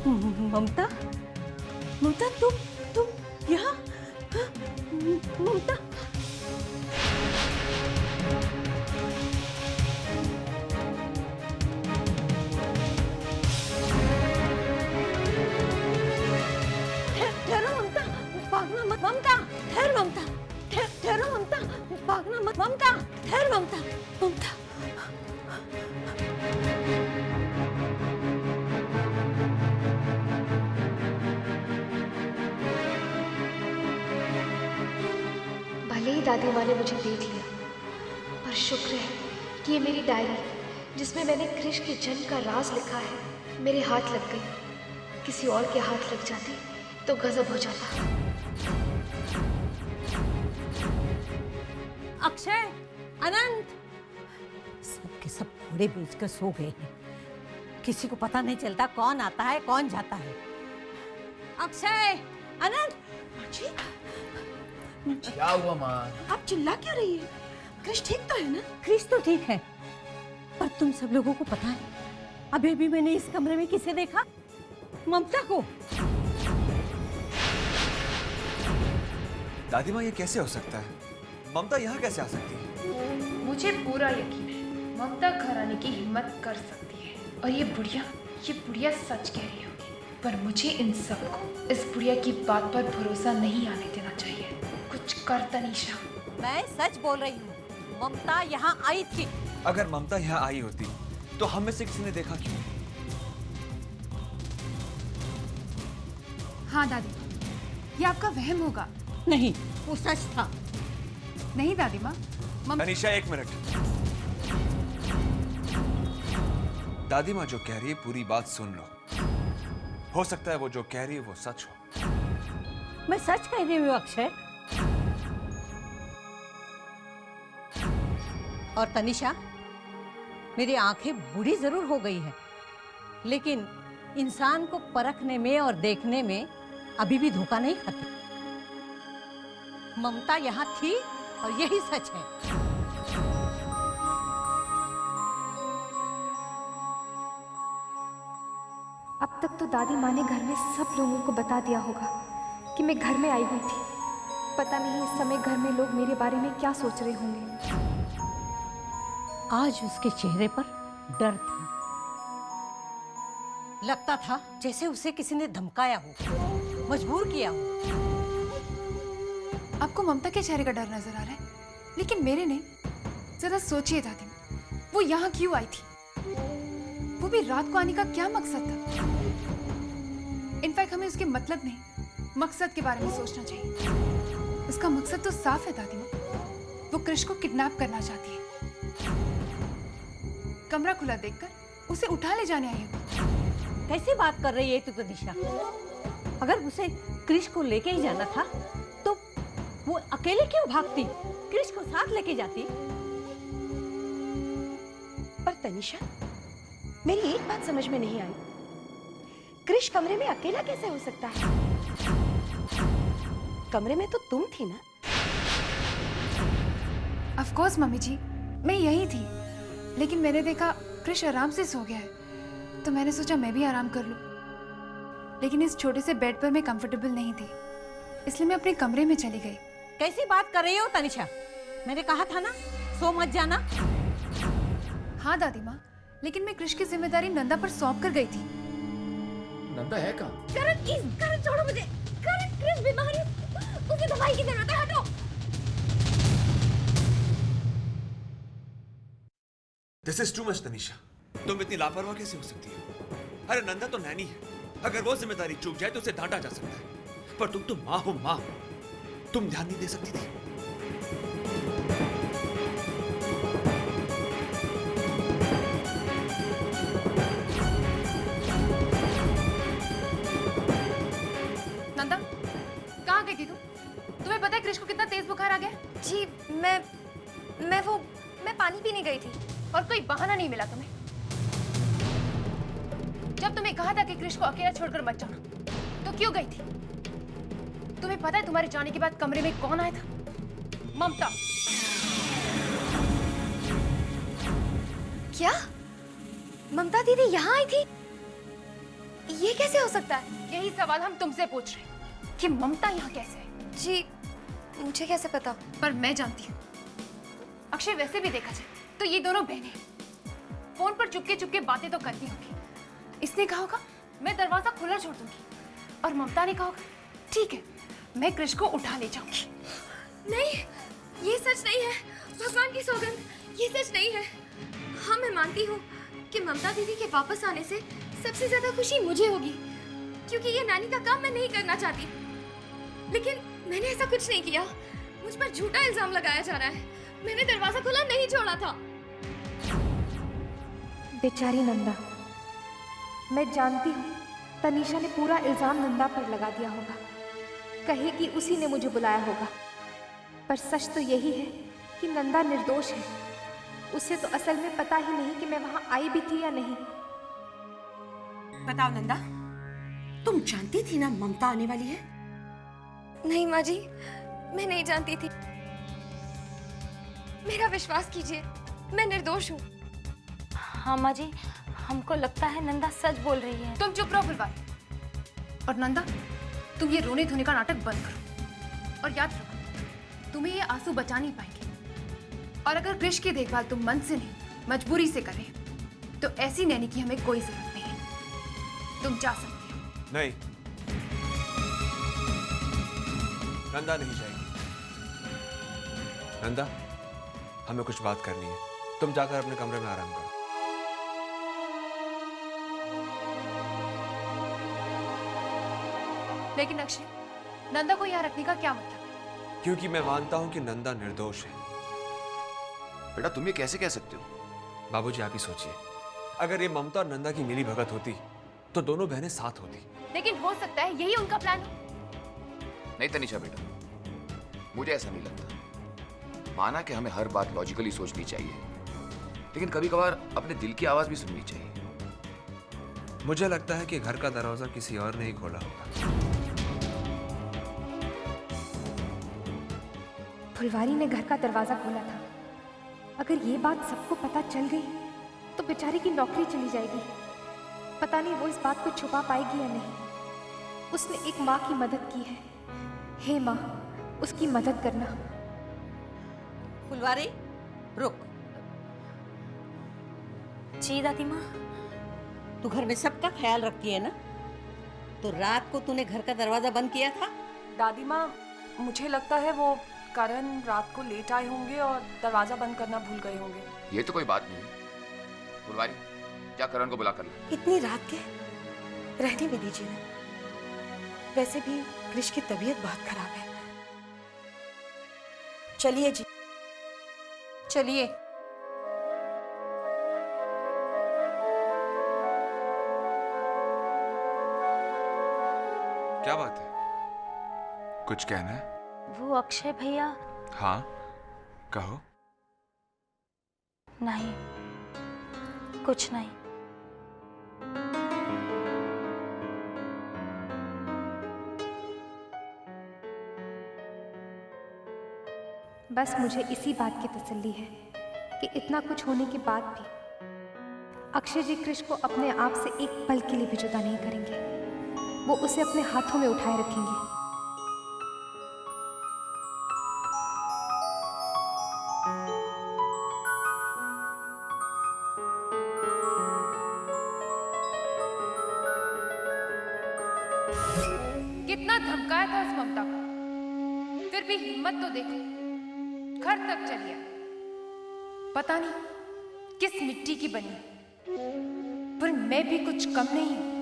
ममता, ममता तुम यहाँ? हाँ, ममता। ठहरो ममता, भागना मत ममता। ठहर ममता, ठहरो ममता, भागना मत ममता। ठहर ममता, ममता। भले ही दादी माँ ने मुझे देख लिया, पर शुक्र है कि ये मेरी डायरी जिसमें मैंने कृष के जन्म का राज लिखा है मेरे हाथ लग गई। किसी और के हाथ लग जाती तो गजब हो जाता। अक्षय, अनंत, सब के सब घोड़े बेचकर सो गए हैं। किसी को पता नहीं चलता कौन आता है कौन जाता है। अक्षय, अनंत। क्या हुआ माँ? आप चिल्ला क्यों रही है? कृष ठीक तो है ना? क्रिस तो ठीक है, पर तुम सब लोगों को पता है अभी भी मैंने इस कमरे में किसे देखा? ममता को। दादी माँ, ये कैसे हो सकता है? ममता यहाँ कैसे आ सकती है? मुझे पूरा यकीन है ममता घर आने की हिम्मत कर सकती है, और ये बुढ़िया सच कह रही होगी। पर मुझे इन सबको इस बुढ़िया की बात पर भरोसा नहीं आने देना चाहिए। कुछ कर तनीषा। मैं सच बोल रही हूँ, ममता यहाँ आई थी। अगर ममता यहाँ आई होती तो हम में से किसी ने देखा क्यों? हाँ दादी, ये आपका वहम होगा। नहीं, वो सच था। नहीं दादी माँ, तनीषा, एक मिनट। दादी माँ जो कह रही है पूरी बात सुन लो। हो सकता है वो जो कह रही है वो सच हो। मैं सच कह रही हूँ अक्षय। और तनिषा, मेरी आंखें बूढ़ी जरूर हो गई है, लेकिन इंसान को परखने में और देखने में अभी भी धोखा नहीं खाती। ममता यहाँ थी और यही सच है। अब तक तो दादी माँ ने घर में सब लोगों को बता दिया होगा कि मैं घर में आई हुई थी। पता नहीं इस समय घर में लोग मेरे बारे में क्या सोच रहे होंगे। आज उसके चेहरे पर डर था। लगता था जैसे उसे किसी ने धमकाया हो, मजबूर किया हो। आपको ममता के चेहरे का डर नजर आ रहा है, लेकिन मेरे नहीं। जरा सोचिए दादी माँ, वो यहाँ क्यों आई थी? वो भी रात को आने का क्या मकसद था? इनफैक्ट हमें उसके मतलब नहीं, मकसद के बारे में सोचना चाहिए। उसका मकसद तो साफ है दादी माँ, वो कृष को किडनैप करना चाहती है। कमरा खुला देखकर उसे उठा ले जाने आई है। कैसी बात कर रही है तू तनिषा? अगर उसे कृष को लेके ही जाना था तो वो अकेले क्यों भागती? कृष को साथ लेके जाती। पर तनिषा, मेरी एक बात समझ में नहीं आई। कृष कमरे में अकेला कैसे हो सकता है? कमरे में तो तुम थी ना? ऑफ कोर्स मम्मी जी, मैं यही थी, लेकिन मैंने देखा कृष आराम से सो गया है, तो मैंने सोचा मैं भी आराम कर लूं। लेकिन इस छोटे से बेड पर मैं कंफर्टेबल नहीं थी, इसलिए मैं अपने कमरे में चली गई। कैसी बात कर रही हो तनिषा? मैंने कहा था ना, सो मत जाना। हाँ दादी माँ, लेकिन मैं कृष की जिम्मेदारी नंदा पर सौंप कर गई थी। नंदा है कहाँ? करण छोड़ो मुझे। करण, कृष बीमार है, उसे दवाई की जरूरत है, हटो। This is too much Tanisha. तुम इतनी लापरवाह कैसे हो सकती हो? अरे नंदा तो नैनी है, अगर वो जिम्मेदारी चूक जाए तो उसे डांटा जा सकता है, पर तुम तो माँ हो। माँ, तुम ध्यान नहीं दे सकती थी? नंदा, कहाँ गई थी तुम? तुम्हें पता है कृष को कितना तेज बुखार आ गया? जी, मैं पानी पीने गई थी। और कोई बहाना नहीं मिला तुम्हें? जब तुम्हें कहा था कि कृष को अकेला छोड़कर मत जाना, तो क्यों गई थी? तुम्हें पता है तुम्हारे जाने के बाद कमरे में कौन आया था? ममता। क्या? ममता दीदी यहाँ आई थी? ये कैसे हो सकता है? यही सवाल हम तुमसे पूछ रहे हैं कि ममता यहाँ कैसे है? जी मुझे कैसे पता? पर मैं जानती हूँ। अक्षय वैसे भी देखा जाए तो ये दोनों बहनें हैं। फोन पर चुपके चुपके बातें तो करती होगी। इसने कहा होगा मैं दरवाजा खुला छोड़ दूंगी, और ममता ने कहा होगा ठीक है मैं कृष को उठा ले जाऊंगी। नहीं, ये सच नहीं है। भगवान की सौगंध, ये सच नहीं है। हाँ, मैं मानती हूँ कि ममता दीदी के वापस आने से सबसे ज्यादा खुशी मुझे होगी, क्योंकि ये नानी का काम मैं नहीं करना चाहती। लेकिन मैंने ऐसा कुछ नहीं किया। मुझ पर झूठा इल्जाम लगाया जा रहा है। मैंने दरवाजा खुला नहीं छोड़ा था। बेचारी नंदा, मैं जानती हूँ तनीषा ने पूरा इल्जाम नंदा पर लगा दिया होगा, कहेगी उसी ने मुझे बुलाया होगा। पर सच तो यही है कि नंदा निर्दोष है। उसे तो असल में पता ही नहीं कि मैं वहां आई भी थी या नहीं। बताओ नंदा, तुम जानती थी ना ममता आने वाली है? नहीं माँ जी, मैं नहीं जानती थी। मेरा विश्वास कीजिए, मैं निर्दोष हूँ। हाँ माँ जी, हमको लगता है नंदा सच बोल रही है। तुम चुप रहो फुलवारी। और नंदा, तुम ये रोने धोने का नाटक बंद करो और याद रखो तुम्हें ये आंसू बचा नहीं पाएंगे। और अगर कृष की देखभाल तुम मन से नहीं मजबूरी से करें तो ऐसी नैनी की हमें कोई जरूरत नहीं है। तुम जा सकती हो। नहीं, नंदा नहीं जाएगी। नंदा, हमें कुछ बात करनी है। तुम जाकर अपने कमरे में आराम करो। लेकिन अक्षय, नंदा को यहाँ रखने का क्या मतलब? क्योंकि मैं मानता हूं कि नंदा निर्दोष है। बेटा तुम ये कैसे कह सकते हो? बाबूजी आप ही सोचिए, अगर ये ममता और नंदा की मिली भगत होती तो दोनों बहनें साथ होती। लेकिन हो सकता है यही उनका प्लान हो। नहीं तनीषा बेटा, मुझे ऐसा नहीं लगता। माना कि हमें हर बात लॉजिकली सोचनी चाहिए, लेकिन कभी कभार अपने दिल की आवाज भी सुननी चाहिए। मुझे लगता है कि घर का दरवाजा किसी और ने ही खोला होगा। फुलवारी ने घर का दरवाजा खोला था। अगर ये बात सबको पता चल गई तो बेचारी की नौकरी चली जाएगी। पता नहीं वो इस बात को छुपा पाएगी या नहीं। उसने एक माँ की मदद की है। हे माँ, उसकी मदद करना। फुलवारी रुक। जी दादी माँ। तू घर में सबका ख्याल रखती है ना? तो रात को तूने घर का दरवाजा बंद किया था? दादी माँ, मुझे लगता है वो करण रात को लेट आए होंगे और दरवाजा बंद करना भूल गए होंगे। ये तो कोई बात नहीं। फुलवारी, क्या करण को बुला कर ला। इतनी रात के रहने भी दीजिए ना। वैसे भी कृष की तबीयत बहुत खराब है। चलिए जी, चलिए। क्या बात है? कुछ कहना है? वो अक्षय भैया। हाँ कहो। नहीं, कुछ नहीं। बस मुझे इसी बात की तसल्ली है कि इतना कुछ होने के बाद भी अक्षय जी कृष को अपने आप से एक पल के लिए भी जुदा नहीं करेंगे। वो उसे अपने हाथों में उठाए रखेंगे। कितना धमकाया था उस ममता को, फिर भी हिम्मत तो देखो, घर तक चली आई। पता नहीं किस मिट्टी की बनी, पर मैं भी कुछ कम नहीं हूं।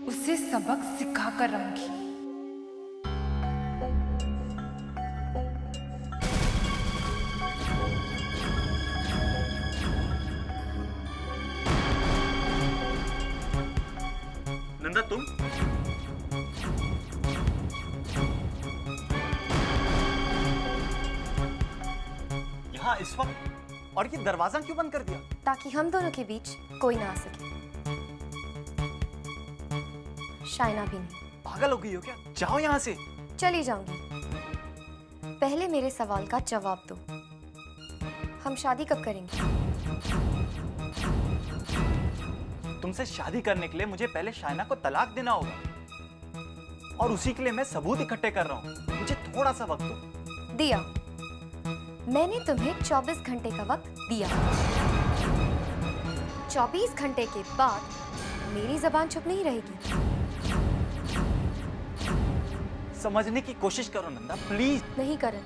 उसे सबक सिखा कर रहूंगी। नंदा तुम? यहाँ इस वक्त? और ये दरवाजा क्यों बंद कर दिया? ताकि हम दोनों के बीच कोई ना आ सके। शाइना भी नहीं। पागल हो गई हो क्या? जाओ यहाँ से। चली जाऊंगी। पहले मेरे सवाल का जवाब दो। हम शादी कब करेंगे? तुमसे शादी करने के लिए मुझे पहले शाइना को तलाक देना होगा, और उसी के लिए मैं सबूत इकट्ठे कर रहा हूँ। मुझे थोड़ा सा वक्त दो। दिया। मैंने तुम्हें 24 घंटे का वक्त दिया। 24 घंटे के बाद मेरी जबान चुप नहीं रहेगी। समझने की कोशिश करो नंदा, प्लीज। नहीं करण,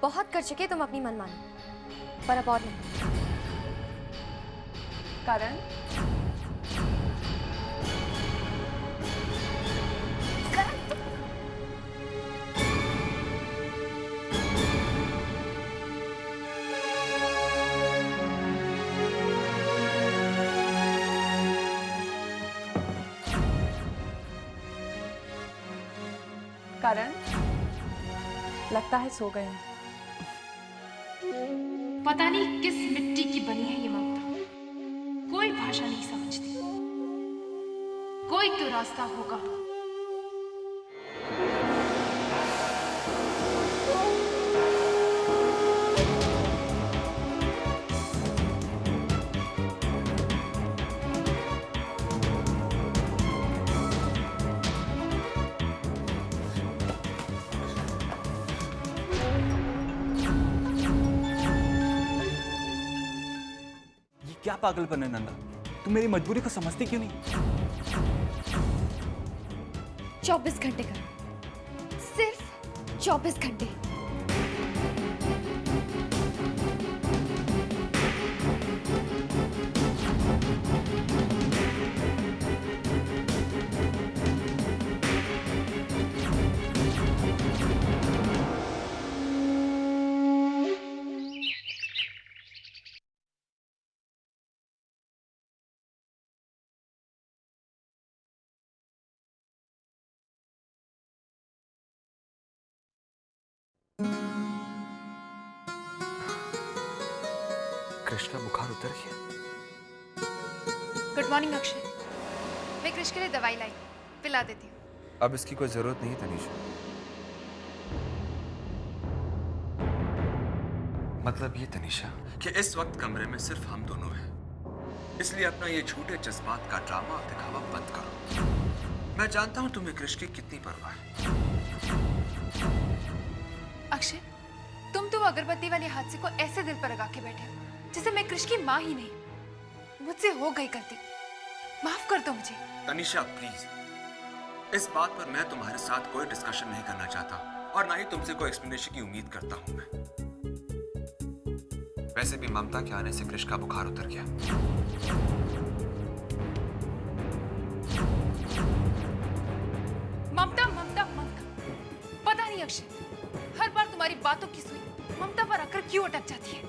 बहुत कर चुके तुम अपनी मनमानी, पर अब और नहीं। करण, करण, लगता है सो गए हैं। पता नहीं किस मिट्टी की बनी है ये ममता, कोई भाषा नहीं समझती। कोई तो रास्ता होगा। क्या पागलपन है नंदा, तुम मेरी मजबूरी को समझती क्यों नहीं? 24 घंटे का, सिर्फ 24 घंटे। कृष्ण का बुखार उतर गया। Good morning Akshay. मैं कृष के लिए दवाई लाई, पिला देती हूँ। अब इसकी कोई जरूरत नहीं तनीषा। मतलब ये तनीषा कि इस वक्त कमरे में सिर्फ हम दोनों हैं, इसलिए अपना ये झूठे जज्बात का ड्रामा और दिखावा बंद करो। मैं जानता हूं तुम्हें कृष की कितनी परवाह है। अक्षय, तुम तो वो अगरबत्ती वाले हादसे को ऐसे दिल पर लगा के बैठे हो जैसे मैं कृष की माँ ही नहीं। मुझसे हो गई गलती, माफ कर दो मुझे। तनीषा प्लीज, इस बात पर मैं तुम्हारे साथ कोई डिस्कशन नहीं करना चाहता और ना ही तुमसे कोई एक्सप्लेनेशन की उम्मीद करता हूं मैं। वैसे भी ममता के आने से कृष का बुखार उतर गया। ममता ममता ममता, पता नहीं अक्षय, हर बार तुम्हारी बातों की सुई ममता पर आकर क्यों अटक जाती है,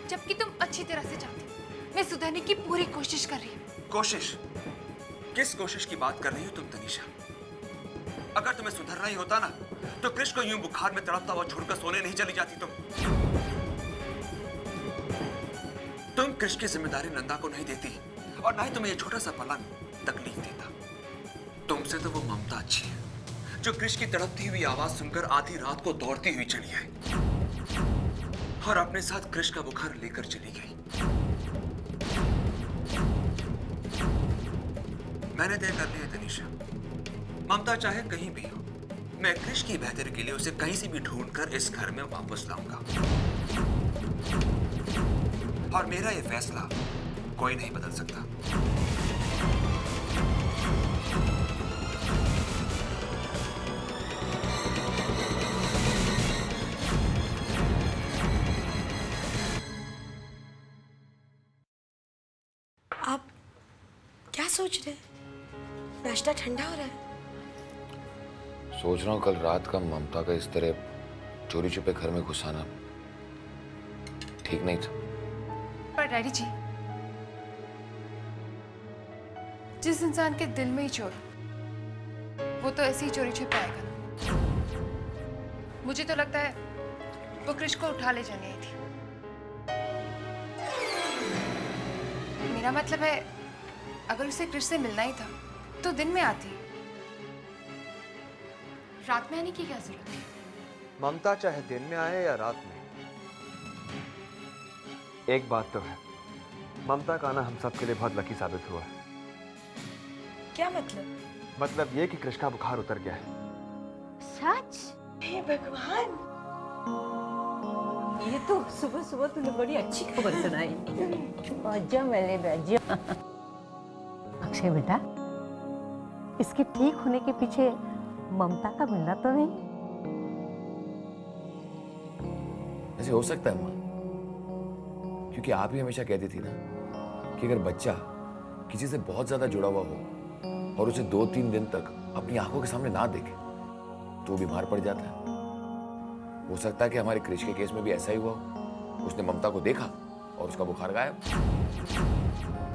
जबकि तुम अच्छी तरह से जानती हो मैं सुधरने की पूरी कोशिश कर रही हूँ। कोशिश? किस कोशिश की बात कर रही हो तुम तनीषा? अगर तुम्हें सुधरना ही होता ना तो कृष को यूं बुखार में तड़पता हुआ छोड़कर सोने नहीं चली जाती तुम कृष की जिम्मेदारी नंदा को नहीं देती और ना ही तुम्हें ये छोटा सा पलंग तकलीफ देता। तुमसे तो वो ममता अच्छी है जो कृष की तड़पती हुई आवाज सुनकर आधी रात को दौड़ती हुई चली आई और अपने साथ कृष का बुखार लेकर चली गई। मैंने तय कर लिया तनीषा, ममता चाहे कहीं भी हो, मैं कृष की बेहतरी के लिए उसे कहीं से भी ढूंढकर इस घर में वापस लाऊंगा और मेरा यह फैसला कोई नहीं बदल सकता। आप क्या सोच रहे हैं? नाश्ता ठंडा हो रहा है। सोच रहा हूँ कल रात का ममता का इस तरह चोरी छुपे घर में घुसाना ठीक नहीं था। पर डैडी जी, जिस इंसान के दिल में ही चोर, वो तो ऐसे ही चोरी छुपे आएगा ना। मुझे तो लगता है वो कृष को उठा ले जाने आई थी। मेरा मतलब है, अगर उसे कृष से मिलना ही था तो दिन में आती, रात में आने की क्या जरूरत है? ममता चाहे दिन में आए या रात में, एक बात तो है, ममता का आना हम सब के लिए बहुत लकी साबित हुआ है। क्या मतलब? मतलब ये कि कृष का बुखार उतर गया है। सच? हे भगवान, ये तो सुबह सुबह तूने बड़ी अच्छी खबर सुनाई। आजा मेरे राजा। अक्षय बेटा, इसके ठीक होने के पीछे ममता का मिलना तो नहीं? ऐसे हो सकता है माँ, क्योंकि आप ही हमेशा कहती थी ना कि अगर बच्चा किसी से बहुत ज्यादा जुड़ा हुआ हो और उसे 2-3 दिन तक अपनी आंखों के सामने ना देखे तो वो बीमार पड़ जाता है। हो सकता है कि हमारे क्रिश के केस में भी ऐसा ही हुआ हो। उसने ममता को देखा और उसका बुखार गायब।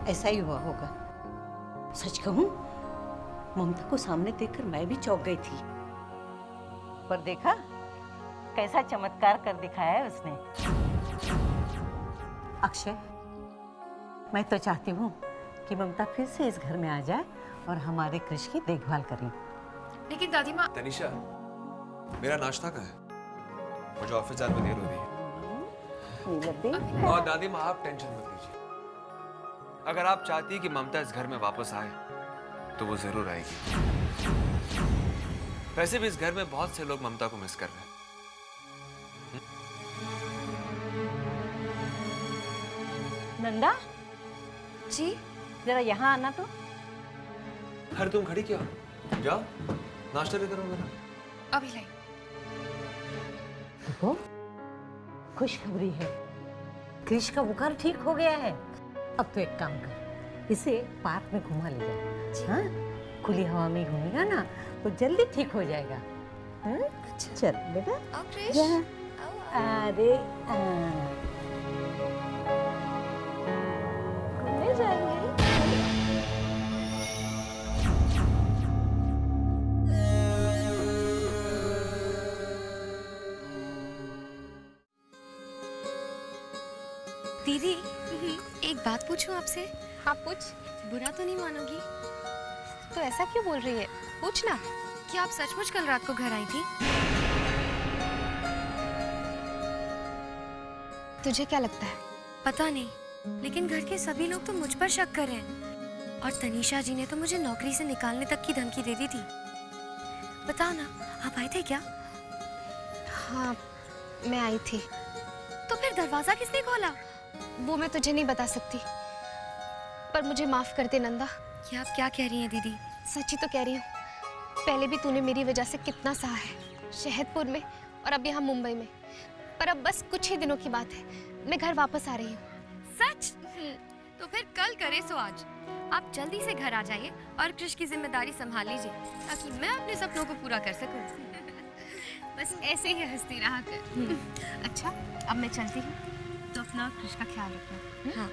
ऐसा ही हुआ होगा। सच कहूं, ममता को सामने देखकर मैं भी चौंक गई थी, पर देखा कैसा चमत्कार कर दिखाया है उसने। अक्षय, मैं तो चाहती हूँ कि ममता फिर से इस घर में आ जाए और हमारे कृष की देखभाल करें। लेकिन दादी माँ, तनिषा, मेरा नाश्ता कहाँ है? मुझे ऑफिस जाने में देर हो रही है। और दादी माँ, आप टेंशन मत लीजिए। अगर आप चाहती कि ममता इस घर में वापस आए तो वो जरूर आएगी। वैसे भी इस घर में बहुत से लोग ममता को मिस कर रहे हैं। नंदा जी? जरा यहाँ आना तो। अरे तुम खड़ी क्यों? जाओ नाश्ता लेकर आओ मेरा। अभी लाई। देखो, खुशखबरी है, कृष का बुखार ठीक हो गया है। अब तो एक काम कर, इसे पार्क में घुमा ले जा। हाँ, खुली हवा में घूमेगा ना तो जल्दी ठीक हो जाएगा। हाँ? अच्छा। चल बेटा, कृष, जा। आओ, आओ। अरे घूमने जाएंगे? दीदी, एक बात पूछूं आपसे? हाँ पूछ। बुरा तो नहीं मानोगी? तो ऐसा क्यों बोल रही है? पूछना। क्या आप सचमुच कल रात को घर आई थी? तुझे क्या लगता है? पता नहीं, लेकिन घर के सभी लोग तो मुझ पर शक कर रहे हैं। और तनीषा जी ने तो मुझे नौकरी से निकालने तक की धमकी दे दी थी। बताओ ना, आप आए थे क्या? हाँ, मैं आई थी। तो फिर दरवाजा किसने खोला? वो मैं तुझे नहीं बता सकती, पर मुझे माफ कर दे नंदा। ये आप क्या कह रही हैं दीदी? सच ही तो कह रही हूँ। पहले भी तूने मेरी वजह से कितना सहा है, शहदपुर में और अब यहाँ मुंबई में। पर अब बस कुछ ही दिनों की बात है, मैं घर वापस आ रही हूँ। सच? तो फिर कल करे सो आज। आप जल्दी से घर आ जाइए और कृष की जिम्मेदारी संभाल लीजिए, ताकि मैं अपने सपनों को पूरा कर सकूं। बस ऐसे ही हंसती रहा कर। अच्छा, अब मैं चलती हूँ, तो अपना कृष का ख्याल रखना। हाँ।